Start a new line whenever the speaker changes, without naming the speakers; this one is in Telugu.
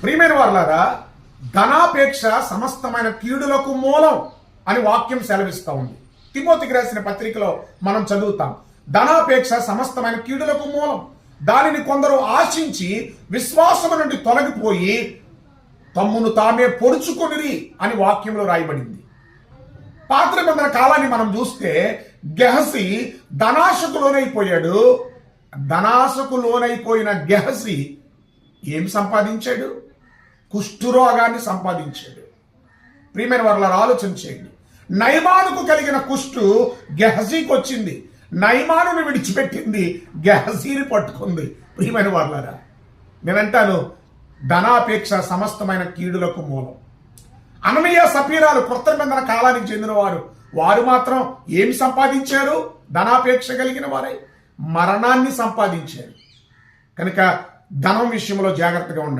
ప్రియమైన వారలారా, ధనాపేక్ష సమస్తమైన కీడులకు మూలం అని వాక్యం సెలవిస్తూ ఉంది. తిమోతికి రాసిన పత్రికలో మనం చదువుతాం, ధనాపేక్ష సమస్తమైన కీడులకు మూలం, దానిని కొందరు ఆశించి విశ్వాసము నుండి తొలగిపోయి తమ్మును తామే పొడుచుకొనిరి అని వాక్యంలో రాయబడింది. పాత నిబంధన కాలాన్ని మనం చూస్తే గెహజీ ధనాశకు లోనైపోయాడు. ధనాశకు లోనైపోయిన గెహజీ ఏం సంపాదించాడు? కుష్ఠురోగాన్ని సంపాదించాడు. ప్రియమైన వారలారా, ఆలోచన చేయండి. నయమానుకు కలిగిన కుష్టు గెహజీకి వచ్చింది, నయమానుని విడిచిపెట్టింది, గెహజీని పట్టుకుంది. ప్రియమైన వారలారా, నేనంటాను, ధనాపేక్ష సమస్తమైన కీడులకు మూలం. అననీయ సపీరాలు కొత్త నిబంధన కాలానికి చెందిన వారు మాత్రం ఏమి సంపాదించారు? ధనాపేక్ష కలిగిన వారై మరణాన్ని సంపాదించారు. కనుక ధనం విషయంలో జాగ్రత్తగా ఉండండి.